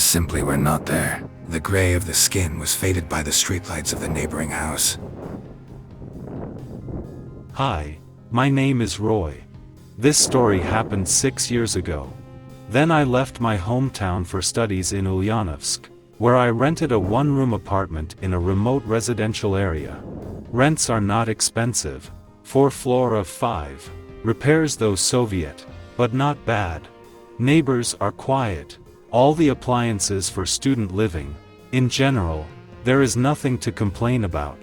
simply were not there. The gray of the skin was faded by the streetlights of the neighboring house. Hi, my name is Roy. This story happened 6 years ago. Then I left my hometown for studies in Ulyanovsk, where I rented a one-room apartment in a remote residential area. Rents are not expensive, 4th floor of 5, repairs though Soviet, but not bad. Neighbors are quiet, all the appliances for student living. In general, there is nothing to complain about.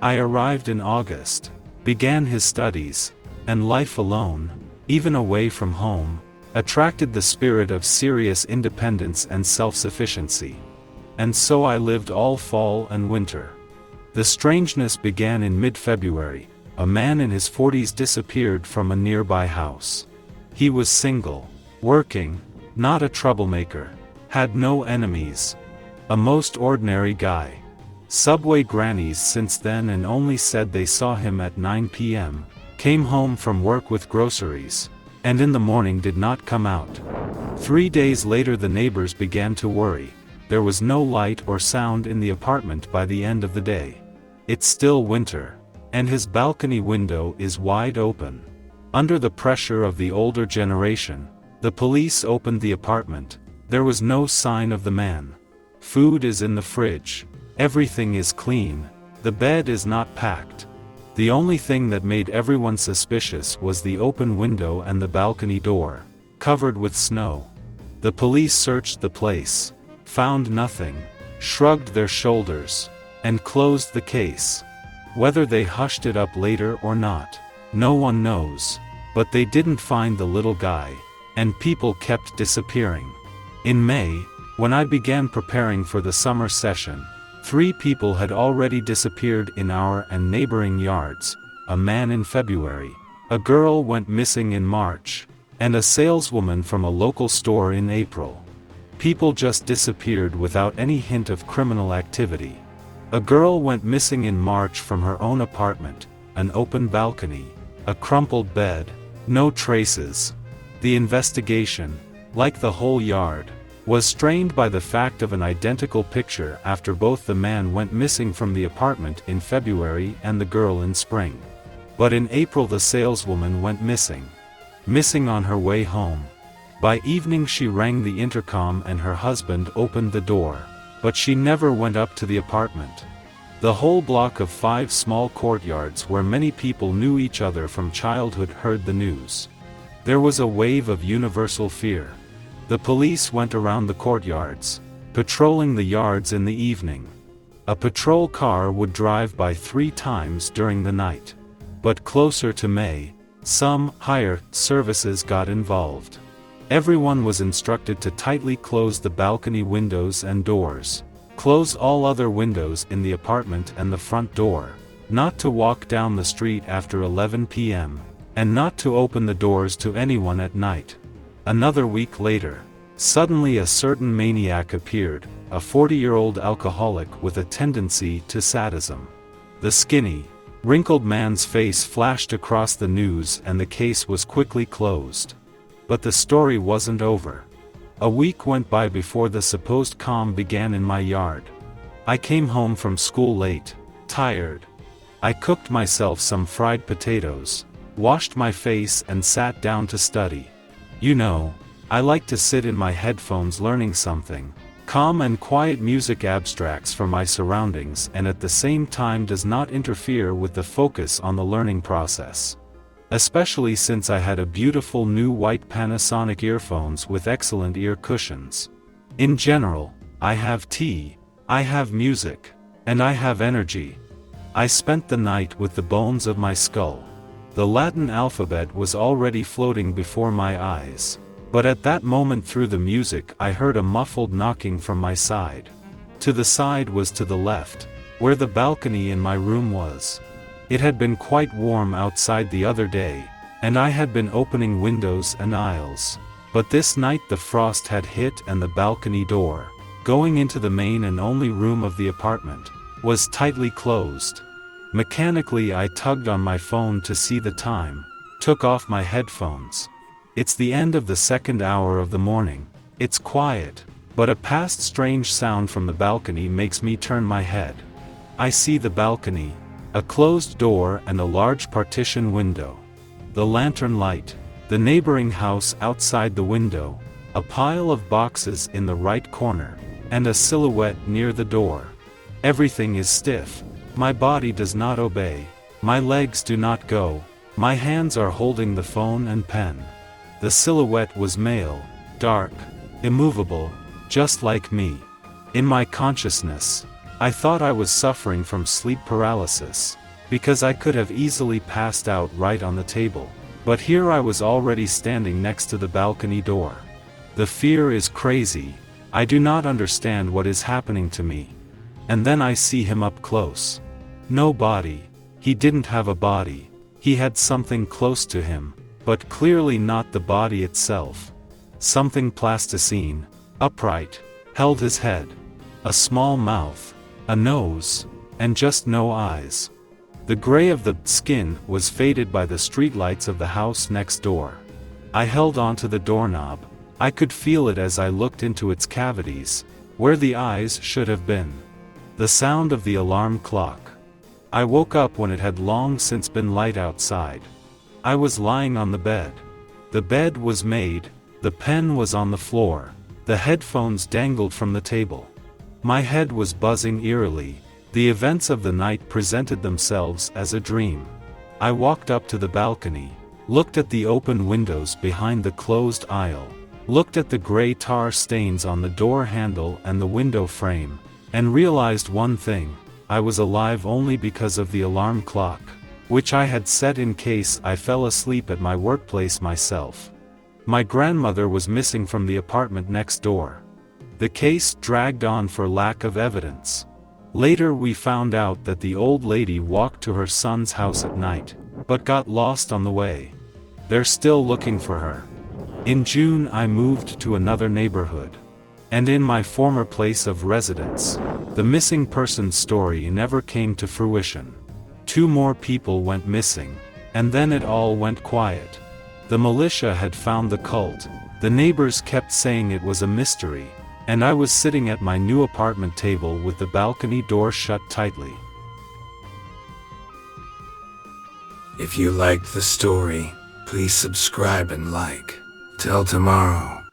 I arrived in August, began his studies, and life alone, even away from home, attracted the spirit of serious independence and self-sufficiency. And so I lived all fall and winter. The strangeness began in mid-February. A man in his 40s disappeared from a nearby house. He was single, working, not a troublemaker, had no enemies. A most ordinary guy. Subway grannies since then and only said they saw him at 9 p.m., came home from work with groceries, and in the morning did not come out. 3 days later the neighbors began to worry. There was no light or sound in the apartment by the end of the day. It's still winter, and his balcony window is wide open. Under the pressure of the older generation, the police opened the apartment. There was no sign of the man. Food is in the fridge. Everything is clean. The bed is not packed. The only thing that made everyone suspicious was the open window and the balcony door, covered with snow. The police searched the place, found nothing, shrugged their shoulders, and closed the case. Whether they hushed it up later or not, no one knows, but they didn't find the little guy, and people kept disappearing. In May, when I began preparing for the summer session, 3 people had already disappeared in our and neighboring yards, a man in February, a girl went missing in March, and a saleswoman from a local store in April. People just disappeared without any hint of criminal activity. A girl went missing in March from her own apartment, an open balcony, a crumpled bed, no traces. The investigation, like the whole yard, was strained by the fact of an identical picture after both the man went missing from the apartment in February and the girl in spring. But in April the saleswoman went missing on her way home. By evening she rang the intercom and her husband opened the door, but she never went up to the apartment. The whole block of 5 small courtyards where many people knew each other from childhood heard the news. There was a wave of universal fear. The police went around the courtyards, patrolling the yards in the evening. A patrol car would drive by 3 times during the night. But closer to May, some higher services got involved. Everyone was instructed to tightly close the balcony windows and doors, close all other windows in the apartment and the front door, not to walk down the street after 11 p.m., and not to open the doors to anyone at night. Another week later, suddenly a certain maniac appeared, a 40-year-old alcoholic with a tendency to sadism. The skinny, wrinkled man's face flashed across the news and the case was quickly closed. But the story wasn't over. A week went by before the supposed calm began in my yard. I came home from school late, tired. I cooked myself some fried potatoes, washed my face and sat down to study. You know, I like to sit in my headphones learning something. Calm and quiet music abstracts from my surroundings and at the same time does not interfere with the focus on the learning process. Especially since I had a beautiful new white Panasonic earphones with excellent ear cushions. In general, I have tea, I have music, and I have energy. I spent the night with the bones of my skull. The Latin alphabet was already floating before my eyes. But at that moment through the music I heard a muffled knocking from my side. To the side was to the left, where the balcony in my room was. It had been quite warm outside the other day, and I had been opening windows and aisles. But this night the frost had hit and the balcony door, going into the main and only room of the apartment, was tightly closed. Mechanically I tugged on my phone to see the time, took off my headphones. It's the end of the 2nd hour of the morning. It's quiet. But a past strange sound from the balcony makes me turn my head. I see the balcony, a closed door and a large partition window. The lantern light, the neighboring house outside the window, a pile of boxes in the right corner, and a silhouette near the door. Everything is stiff. My body does not obey. My legs do not go. My hands are holding the phone and pen. The silhouette was male, dark, immovable, just like me. In my consciousness, I thought I was suffering from sleep paralysis, because I could have easily passed out right on the table. But here I was already standing next to the balcony door. The fear is crazy. I do not understand what is happening to me. And then I see him up close. No body. He didn't have a body. He had something close to him, but clearly not the body itself. Something plasticine, upright, held his head. A small mouth, a nose, and just no eyes. The gray of the skin was faded by the streetlights of the house next door. I held onto the doorknob. I could feel it as I looked into its cavities, where the eyes should have been. The sound of the alarm clock. I woke up when it had long since been light outside. I was lying on the bed. The bed was made, the pen was on the floor, the headphones dangled from the table. My head was buzzing eerily. The events of the night presented themselves as a dream. I walked up to the balcony, looked at the open windows behind the closed aisle, looked at the gray tar stains on the door handle and the window frame, and realized one thing: I was alive only because of the alarm clock, which I had set in case I fell asleep at my workplace myself. My grandmother was missing from the apartment next door. The case dragged on for lack of evidence. Later we found out that the old lady walked to her son's house at night, but got lost on the way. They're still looking for her. In June I moved to another neighborhood. And in my former place of residence, the missing persons story never came to fruition. 2 more people went missing, and then it all went quiet. The militia had found the cult, the neighbors kept saying it was a mystery, and I was sitting at my new apartment table with the balcony door shut tightly. If you liked the story, please subscribe and like. Till tomorrow.